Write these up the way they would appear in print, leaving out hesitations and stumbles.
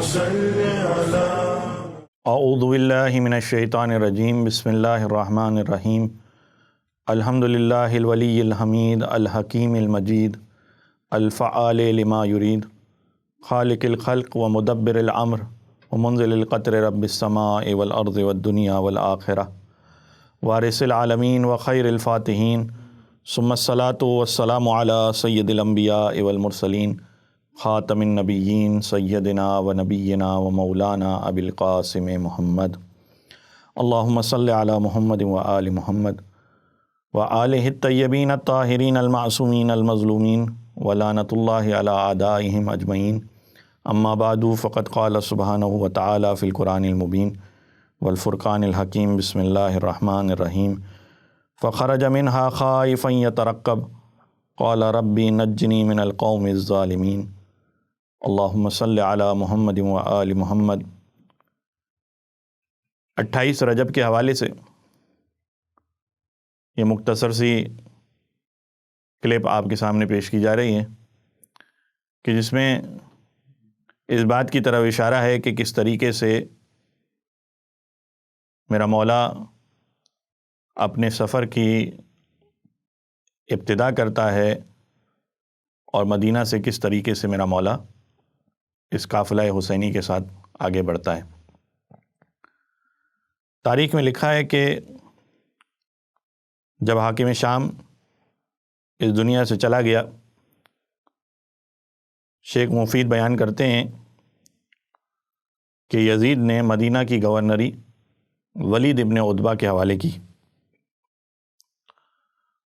صل على اعوذ باللہ من الشیطان الرجیم، بسم اللہ الرحمن الرحیم۔ الحمد للہ الولی الحمید الحکیم المجید الفعال لما یرید، خالق الخلق و مدبر الامر ومنزل القطر رب السماء والارض والدنیا والآخرہ، وارث العالمین وخیر الفاتحین، ثم الصلاۃ والسلام علی سید الانبیاء والمرسلین، خاتم النبیین سیدنا و نبینا و مولانا ابی القاسم محمد۔ اللہم صلی علی محمد و آل محمد و آلہ الطیبین الطاہرین المعصومین المظلومین ولعنۃ اللہ علی اعدائہم اجمعین۔ اما بعد فقد قال سبحانہ وتعالی فی القرآن المبین والفرقان الحکیم، بسم اللہ الرحمن الرحیم۔ فخرج منہا خائفا یترقب قال ربی نجنی من القوم الظالمین۔ اللہم صلی علی محمد و آل محمد۔ 28 رجب کے حوالے سے یہ مختصر سی کلپ آپ کے سامنے پیش کی جا رہی ہے کہ جس میں اس بات کی طرف اشارہ ہے کہ کس طریقے سے میرا مولا اپنے سفر کی ابتدا کرتا ہے اور مدینہ سے کس طریقے سے میرا مولا اس قافلہ حسینی کے ساتھ آگے بڑھتا ہے۔ تاریخ میں لکھا ہے کہ جب حاکم شام اس دنیا سے چلا گیا، شیخ مفید بیان کرتے ہیں کہ یزید نے مدینہ کی گورنری ولید ابن عتبہ کے حوالے کی۔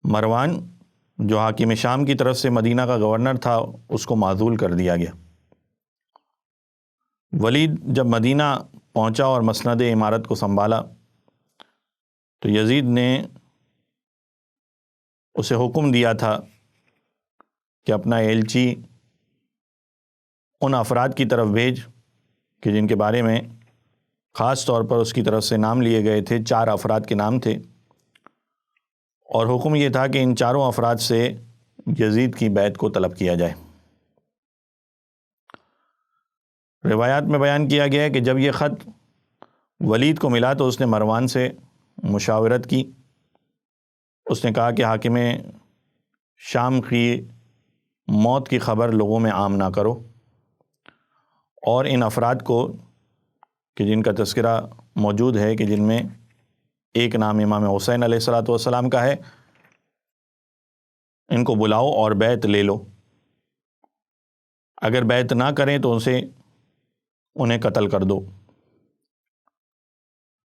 مروان جو حاکم شام کی طرف سے مدینہ کا گورنر تھا، اس کو معزول کر دیا گیا۔ ولید جب مدینہ پہنچا اور مسند امارت کو سنبھالا تو یزید نے اسے حکم دیا تھا کہ اپنا ایلچی ان افراد کی طرف بھیج کہ جن کے بارے میں خاص طور پر اس کی طرف سے نام لیے گئے تھے۔ 4 افراد کے نام تھے اور حکم یہ تھا کہ ان چاروں افراد سے یزید کی بیعت کو طلب کیا جائے۔ روایات میں بیان کیا گیا ہے کہ جب یہ خط ولید کو ملا تو اس نے مروان سے مشاورت کی۔ اس نے کہا کہ حاکم شام کی موت کی خبر لوگوں میں عام نہ کرو، اور ان افراد کو کہ جن کا تذکرہ موجود ہے کہ جن میں ایک نام امام حسین علیہ السلام کا ہے، ان کو بلاؤ اور بیعت لے لو۔ اگر بیعت نہ کریں تو انہیں قتل کر دو۔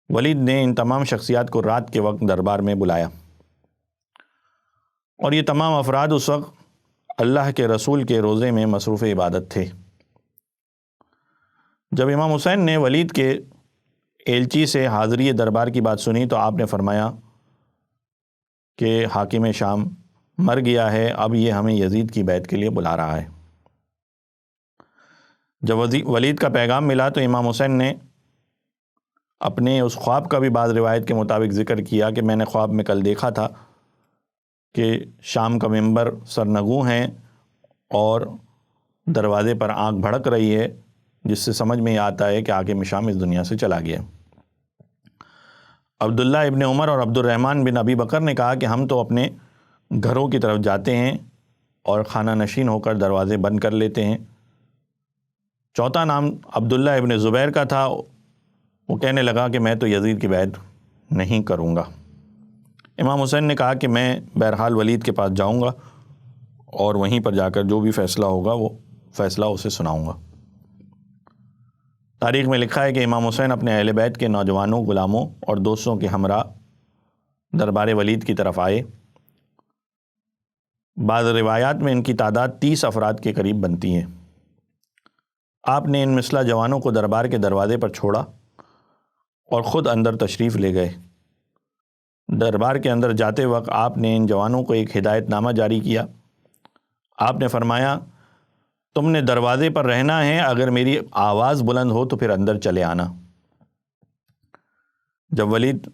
ولید نے ان تمام شخصیات کو رات کے وقت دربار میں بلایا، اور یہ تمام افراد اس وقت اللہ کے رسول کے روضے میں مصروف عبادت تھے۔ جب امام حسین نے ولید کے ایلچی سے حاضری دربار کی بات سنی تو آپ نے فرمایا کہ حاکم شام مر گیا ہے، اب یہ ہمیں یزید کی بیعت کے لیے بلا رہا ہے۔ جب ولید کا پیغام ملا تو امام حسین نے اپنے اس خواب کا بھی بعض روایت کے مطابق ذکر کیا کہ میں نے خواب میں کل دیکھا تھا کہ شام کا منبر سرنگوں ہیں اور دروازے پر آنکھ بھڑک رہی ہے، جس سے سمجھ میں یہ آتا ہے کہ حاکم شام اس دنیا سے چلا گیا۔ عبداللہ ابن عمر اور عبد الرحمن بن ابی بکر نے کہا کہ ہم تو اپنے گھروں کی طرف جاتے ہیں اور خانہ نشین ہو کر دروازے بند کر لیتے ہیں۔ چوتھا نام عبداللہ ابن زبیر کا تھا، وہ کہنے لگا کہ میں تو یزید کی بیعت نہیں کروں گا۔ امام حسین نے کہا کہ میں بہرحال ولید کے پاس جاؤں گا اور وہیں پر جا کر جو بھی فیصلہ ہوگا وہ فیصلہ اسے سناؤں گا۔ تاریخ میں لکھا ہے کہ امام حسین اپنے اہل بیت کے نوجوانوں، غلاموں اور دوستوں کے ہمراہ دربار ولید کی طرف آئے۔ بعض روایات میں ان کی تعداد 30 افراد کے قریب بنتی ہے۔ آپ نے ان مسلح جوانوں کو دربار کے دروازے پر چھوڑا اور خود اندر تشریف لے گئے۔ دربار کے اندر جاتے وقت آپ نے ان جوانوں کو ایک ہدایت نامہ جاری کیا۔ آپ نے فرمایا تم نے دروازے پر رہنا ہے، اگر میری آواز بلند ہو تو پھر اندر چلے آنا۔ جب ولید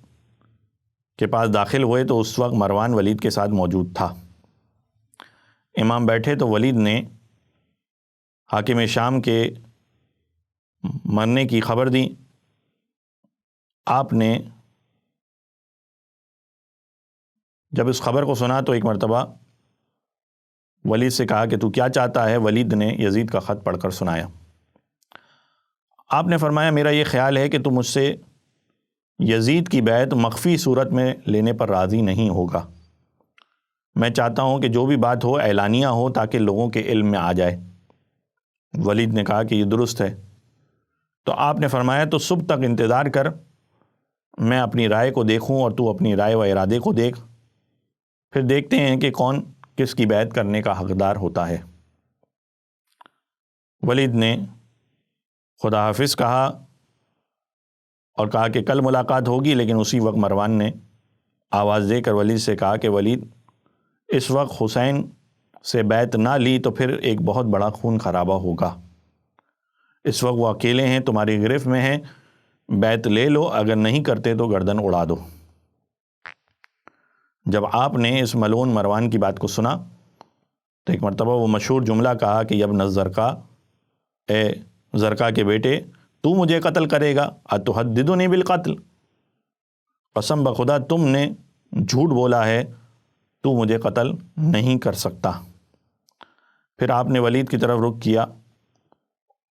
کے پاس داخل ہوئے تو اس وقت مروان ولید کے ساتھ موجود تھا۔ امام بیٹھے تو ولید نے حاکم شام کے مرنے کی خبر دی۔ آپ نے جب اس خبر کو سنا تو ایک مرتبہ ولید سے کہا کہ تو کیا چاہتا ہے؟ ولید نے یزید کا خط پڑھ کر سنایا۔ آپ نے فرمایا میرا یہ خیال ہے کہ تو مجھ سے یزید کی بیعت مخفی صورت میں لینے پر راضی نہیں ہوگا۔ میں چاہتا ہوں کہ جو بھی بات ہو اعلانیہ ہو تاکہ لوگوں کے علم میں آ جائے۔ ولید نے کہا کہ یہ درست ہے۔ تو آپ نے فرمایا تو صبح تک انتظار کر، میں اپنی رائے کو دیکھوں اور تو اپنی رائے و ارادے کو دیکھ، پھر دیکھتے ہیں کہ کون کس کی بیعت کرنے کا حقدار ہوتا ہے۔ ولید نے خدا حافظ کہا اور کہا کہ کل ملاقات ہوگی، لیکن اسی وقت مروان نے آواز دے کر ولید سے کہا کہ ولید، اس وقت حسین سے بیعت نہ لی تو پھر ایک بہت بڑا خون خرابہ ہوگا۔ اس وقت وہ اکیلے ہیں، تمہاری گرفت میں ہیں، بیعت لے لو، اگر نہیں کرتے تو گردن اڑا دو۔ جب آپ نے اس ملعون مروان کی بات کو سنا تو ایک مرتبہ وہ مشہور جملہ کہا کہ یبن الزرقاء، اے زرقاء کے بیٹے، تو مجھے قتل کرے گا؟ اتحددنی بالقتل، قسم بخدا تم نے جھوٹ بولا ہے، تو مجھے قتل نہیں کر سکتا۔ پھر آپ نے ولید کی طرف رخ کیا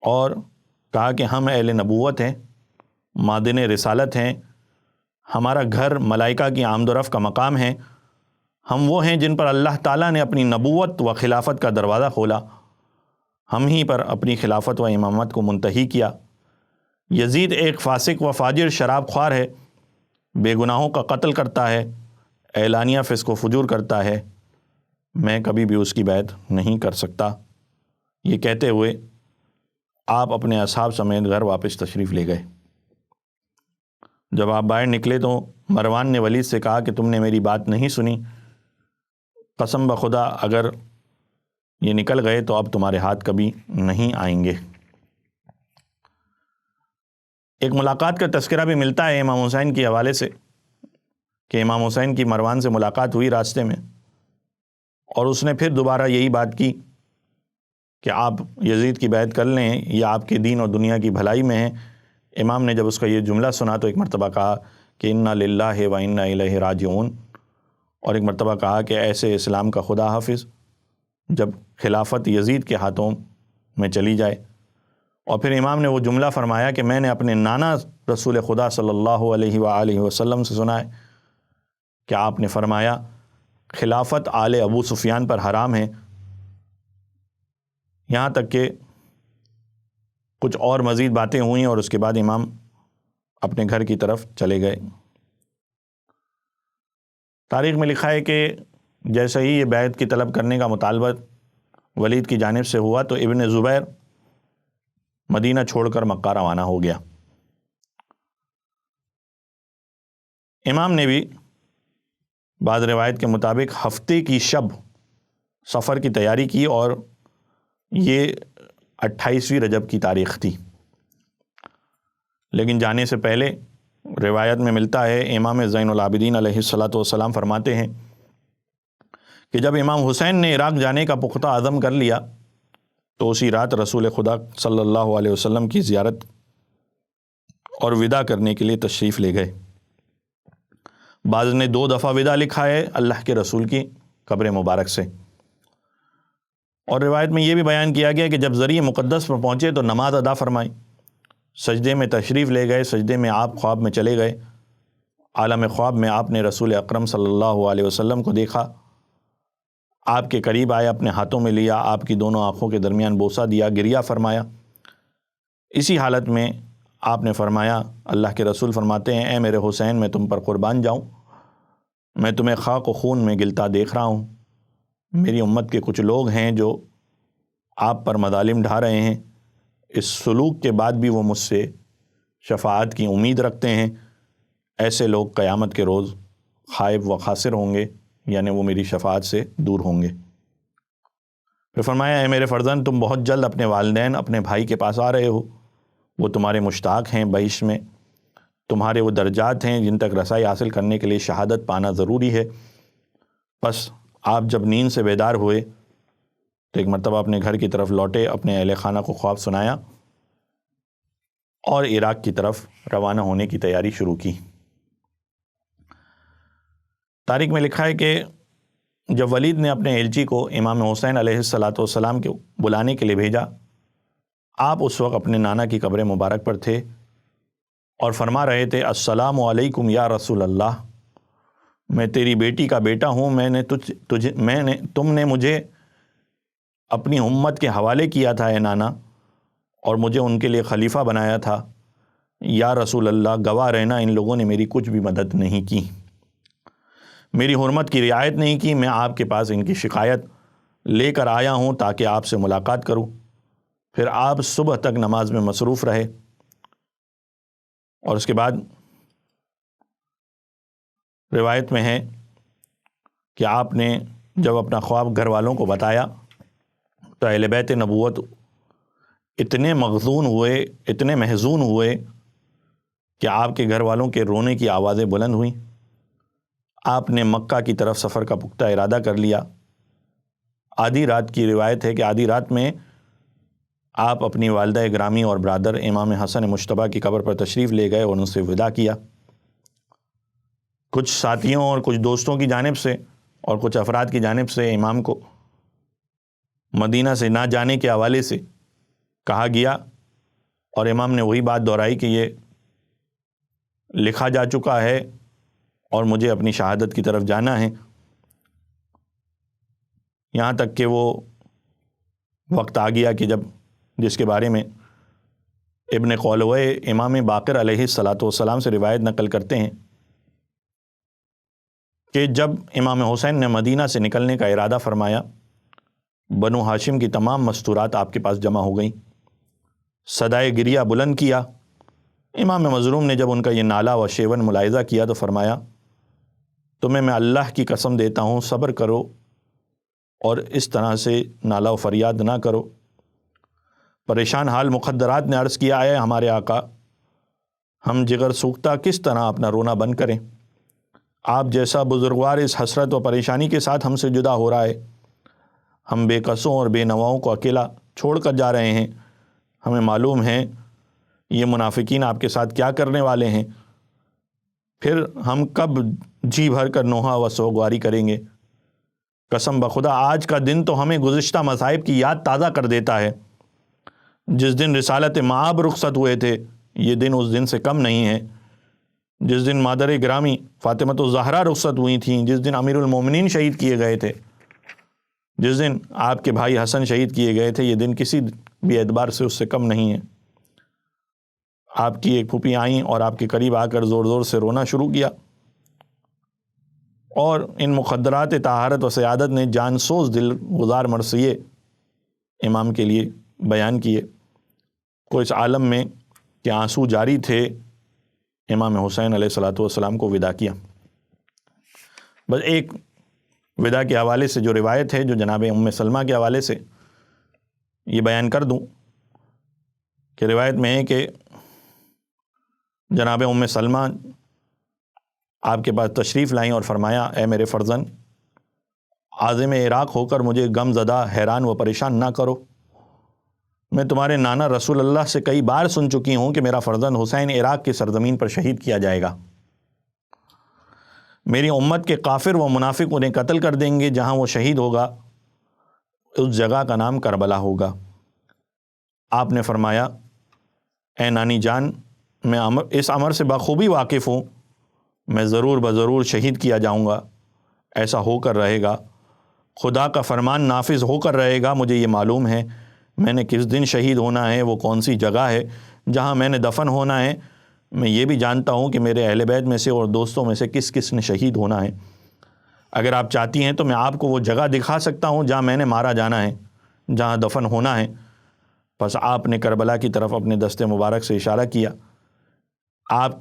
اور کہا کہ ہم اہل نبوت ہیں، مادن رسالت ہیں، ہمارا گھر ملائکہ کی آمد و رفت کا مقام ہے، ہم وہ ہیں جن پر اللہ تعالیٰ نے اپنی نبوت و خلافت کا دروازہ کھولا، ہم ہی پر اپنی خلافت و امامت کو منتہی کیا۔ یزید ایک فاسق و فاجر شراب خوار ہے، بے گناہوں کا قتل کرتا ہے، اعلانیہ فسق و فجور کرتا ہے، میں کبھی بھی اس کی بیعت نہیں کر سکتا۔ یہ کہتے ہوئے آپ اپنے اصحاب سمیت گھر واپس تشریف لے گئے۔ جب آپ باہر نکلے تو مروان نے ولید سے کہا کہ تم نے میری بات نہیں سنی، قسم بخدا اگر یہ نکل گئے تو اب تمہارے ہاتھ کبھی نہیں آئیں گے۔ ایک ملاقات کا تذکرہ بھی ملتا ہے امام حسین کے حوالے سے کہ امام حسین کی مروان سے ملاقات ہوئی راستے میں، اور اس نے پھر دوبارہ یہی بات کی کہ آپ یزید کی بیعت کر لیں، یہ آپ کے دین اور دنیا کی بھلائی میں ہے۔ امام نے جب اس کا یہ جملہ سنا تو ایک مرتبہ کہا کہ انا للہ و انا الیہ راجعون، اور ایک مرتبہ کہا کہ ایسے اسلام کا خدا حافظ جب خلافت یزید کے ہاتھوں میں چلی جائے۔ اور پھر امام نے وہ جملہ فرمایا کہ میں نے اپنے نانا رسول خدا صلی اللہ علیہ وآلہ وسلم سے سنا ہے کہ آپ نے فرمایا خلافت آل ابو سفیان پر حرام ہے، یہاں تک کہ کچھ اور مزید باتیں ہوئیں اور اس کے بعد امام اپنے گھر کی طرف چلے گئے۔ تاریخ میں لکھا ہے کہ جیسے ہی یہ بیعت کی طلب کرنے کا مطالبہ ولید کی جانب سے ہوا تو ابن زبیر مدینہ چھوڑ کر مکہ روانہ ہو گیا۔ امام نے بھی بعض روایت کے مطابق ہفتے کی شب سفر کی تیاری کی، اور یہ 28ویں رجب کی تاریخ تھی۔ لیکن جانے سے پہلے روایت میں ملتا ہے امام زین العابدین علیہ الصلاۃ والسلام فرماتے ہیں کہ جب امام حسین نے عراق جانے کا پختہ عزم کر لیا تو اسی رات رسول خدا صلی اللہ علیہ وسلم کی زیارت اور وداع کرنے کے لیے تشریف لے گئے۔ بعض نے 2 دفعہ وداع لکھا ہے اللہ کے رسول کی قبر مبارک سے، اور روایت میں یہ بھی بیان کیا گیا کہ جب ذریعہ مقدس پر پہنچے تو نماز ادا فرمائی، سجدے میں تشریف لے گئے، سجدے میں آپ خواب میں چلے گئے۔ عالم خواب میں آپ نے رسول اکرم صلی اللہ علیہ وسلم کو دیکھا، آپ کے قریب آئے، اپنے ہاتھوں میں لیا، آپ کی دونوں آنکھوں کے درمیان بوسہ دیا، گریہ فرمایا۔ اسی حالت میں آپ نے فرمایا، اللہ کے رسول فرماتے ہیں، اے میرے حسین میں تم پر قربان جاؤں، میں تمہیں خاک و خون میں گلتا دیکھ رہا ہوں، میری امت کے کچھ لوگ ہیں جو آپ پر مظالم ڈھا رہے ہیں، اس سلوک کے بعد بھی وہ مجھ سے شفاعت کی امید رکھتے ہیں، ایسے لوگ قیامت کے روز خائب و خاسر ہوں گے، یعنی وہ میری شفاعت سے دور ہوں گے۔ پھر فرمایا، اے میرے فرزند، تم بہت جلد اپنے والدین، اپنے بھائی کے پاس آ رہے ہو، وہ تمہارے مشتاق ہیں، بہشت میں تمہارے وہ درجات ہیں جن تک رسائی حاصل کرنے کے لیے شہادت پانا ضروری ہے۔ بس آپ جب نیند سے بیدار ہوئے تو ایک مرتبہ اپنے گھر کی طرف لوٹے، اپنے اہل خانہ کو خواب سنایا اور عراق کی طرف روانہ ہونے کی تیاری شروع کی۔ تاریخ میں لکھا ہے کہ جب ولید نے اپنے ایلچی کو امام حسین علیہ السلام کو بلانے کے لیے بھیجا، آپ اس وقت اپنے نانا کی قبر مبارک پر تھے اور فرما رہے تھے، السلام علیکم یا رسول اللہ، میں تیری بیٹی کا بیٹا ہوں، تم نے مجھے اپنی امت کے حوالے کیا تھا اے نانا، اور مجھے ان کے لیے خلیفہ بنایا تھا۔ یا رسول اللہ، گواہ رہنا ان لوگوں نے میری کچھ بھی مدد نہیں کی، میری حرمت کی رعایت نہیں کی۔ میں آپ کے پاس ان کی شکایت لے کر آیا ہوں تاکہ آپ سے ملاقات کروں۔ پھر آپ صبح تک نماز میں مصروف رہے، اور اس کے بعد روایت میں ہے کہ آپ نے جب اپنا خواب گھر والوں کو بتایا تو اہل بیت نبوت اتنے محزون ہوئے کہ آپ کے گھر والوں کے رونے کی آوازیں بلند ہوئیں۔ آپ نے مکہ کی طرف سفر کا پختہ ارادہ کر لیا۔ آدھی رات کی روایت ہے کہ آدھی رات میں آپ اپنی والدہ گرامی اور برادر امام حسن مجتبیٰ کی قبر پر تشریف لے گئے اور ان سے وداع کیا۔ کچھ ساتھیوں اور کچھ دوستوں کی جانب سے اور کچھ افراد کی جانب سے امام کو مدینہ سے نہ جانے کے حوالے سے کہا گیا، اور امام نے وہی بات دہرائی کہ یہ لکھا جا چکا ہے اور مجھے اپنی شہادت کی طرف جانا ہے۔ یہاں تک کہ وہ وقت آ گیا کہ جس کے بارے میں ابن قولوہ امام باقر علیہ السلام سے روایت نقل کرتے ہیں کہ جب امام حسین نے مدینہ سے نکلنے کا ارادہ فرمایا، بنو ہاشم کی تمام مستورات آپ کے پاس جمع ہو گئیں، صدائے گریہ بلند کیا۔ امام مظلوم نے جب ان کا یہ نالہ و شیون ملاحظہ کیا تو فرمایا، تمہیں میں اللہ کی قسم دیتا ہوں، صبر کرو اور اس طرح سے نالہ و فریاد نہ کرو۔ پریشان حال مخدرات نے عرض کیا، ہے ہمارے آقا، ہم جگر سوختہ کس طرح اپنا رونا بند کریں؟ آپ جیسا بزرگوار اس حسرت و پریشانی کے ساتھ ہم سے جدا ہو رہا ہے، ہم بے قصوں اور بے نواؤں کو اکیلا چھوڑ کر جا رہے ہیں۔ ہمیں معلوم ہے یہ منافقین آپ کے ساتھ کیا کرنے والے ہیں، پھر ہم کب جی بھر کر نوحہ و سوگواری کریں گے؟ قسم بخدا آج کا دن تو ہمیں گزشتہ مصائب کی یاد تازہ کر دیتا ہے۔ جس دن رسالت مآب رخصت ہوئے تھے، یہ دن اس دن سے کم نہیں ہے۔ جس دن مادر گرامی فاطمۃ الزہرا رخصت ہوئی تھیں، جس دن امیر المومنین شہید کیے گئے تھے، جس دن آپ کے بھائی حسن شہید کیے گئے تھے، یہ دن کسی بھی اعتبار سے اس سے کم نہیں ہے۔ آپ کی ایک پھوپھی آئیں اور آپ کے قریب آ کر زور زور سے رونا شروع کیا، اور ان مخدرات طہارت و سیادت نے جان سوز دل گزار مرثیے امام کے لیے بیان کیے۔ کو اس عالم میں کہ آنسو جاری تھے، امام حسین علیہ السلام کو وداع کیا۔ بس ایک وداع کے حوالے سے جو روایت ہے، جو جناب ام سلمہ کے حوالے سے یہ بیان کر دوں کہ روایت میں ہے کہ جناب ام سلمہ آپ کے پاس تشریف لائیں اور فرمایا، اے میرے فرزند، عازم عراق ہو کر مجھے غم زدہ، حیران و پریشان نہ کرو۔ میں تمہارے نانا رسول اللہ سے کئی بار سن چکی ہوں کہ میرا فرزند حسین عراق کی سرزمین پر شہید کیا جائے گا۔ میری امت کے کافر و منافق انہیں قتل کر دیں گے، جہاں وہ شہید ہوگا اس جگہ کا نام کربلا ہوگا۔ آپ نے فرمایا، اے نانی جان، میں اس امر سے بخوبی واقف ہوں، میں ضرور بضرور شہید کیا جاؤں گا، ایسا ہو کر رہے گا، خدا کا فرمان نافذ ہو کر رہے گا۔ مجھے یہ معلوم ہے میں نے کس دن شہید ہونا ہے، وہ کون سی جگہ ہے جہاں میں نے دفن ہونا ہے۔ میں یہ بھی جانتا ہوں کہ میرے اہل بیت میں سے اور دوستوں میں سے کس کس نے شہید ہونا ہے۔ اگر آپ چاہتی ہیں تو میں آپ کو وہ جگہ دکھا سکتا ہوں جہاں میں نے مارا جانا ہے، جہاں دفن ہونا ہے۔ پس آپ نے کربلا کی طرف اپنے دست مبارک سے اشارہ کیا۔ آپ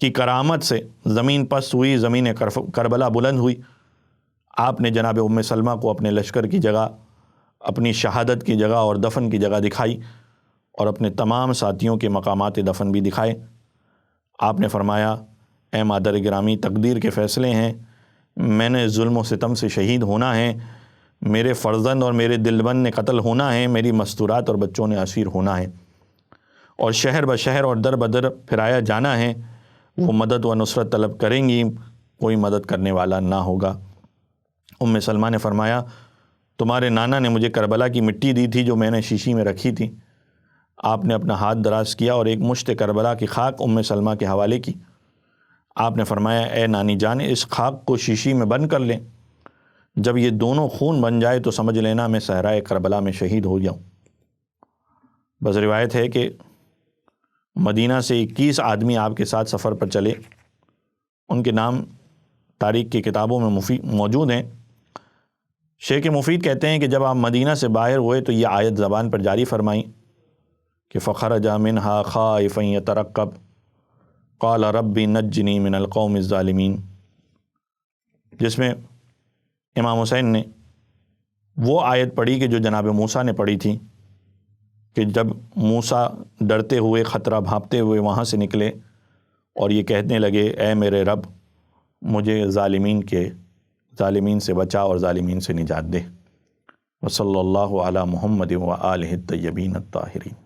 کی کرامت سے زمین پست ہوئی، زمین کربلا بلند ہوئی۔ آپ نے جناب ام سلمہ کو اپنے لشکر کی جگہ، اپنی شہادت کی جگہ اور دفن کی جگہ دکھائی، اور اپنے تمام ساتھیوں کے مقامات دفن بھی دکھائے۔ آپ نے فرمایا، اے مادر گرامی، تقدیر کے فیصلے ہیں، میں نے ظلم و ستم سے شہید ہونا ہے، میرے فرزند اور میرے دلبند نے قتل ہونا ہے، میری مستورات اور بچوں نے اسیر ہونا ہے۔ اور شہر بشہر اور در بدر پھرایا جانا ہے، وہ مدد و نصرت طلب کریں گی، کوئی مدد کرنے والا نہ ہوگا۔ ام سلمہ نے فرمایا تمہارے نانا نے مجھے کربلا کی مٹی دی تھی جو میں نے شیشی میں رکھی تھی۔ آپ نے اپنا ہاتھ دراز کیا اور ایک مشت کربلا کی خاک ام سلمہ کے حوالے کی۔ آپ نے فرمایا اے نانی جان، اس خاک کو شیشی میں بند کر لیں، جب یہ دونوں خون بن جائے تو سمجھ لینا میں صحرائے کربلا میں شہید ہو جاؤں۔ بس روایت ہے کہ مدینہ سے 21 آدمی آپ کے ساتھ سفر پر چلے، ان کے نام تاریخ کی کتابوں میں موجود ہیں۔ شیخ مفید کہتے ہیں کہ جب آپ مدینہ سے باہر ہوئے تو یہ آیت زبان پر جاری فرمائیں کہ فخرج منہا خائفا یترقب قال ربی نجنی من القوم الظالمین، جس میں امام حسین نے وہ آیت پڑھی کہ جو جناب موسیٰ نے پڑھی تھی کہ جب موسیٰ ڈرتے ہوئے خطرہ بھانپتے ہوئے وہاں سے نکلے اور یہ کہنے لگے اے میرے رب مجھے ظالمین سے بچا اور ظالمین سے نجات دے۔ وصلی اللہ علی محمد و آلہ الطیبین الطاہرین۔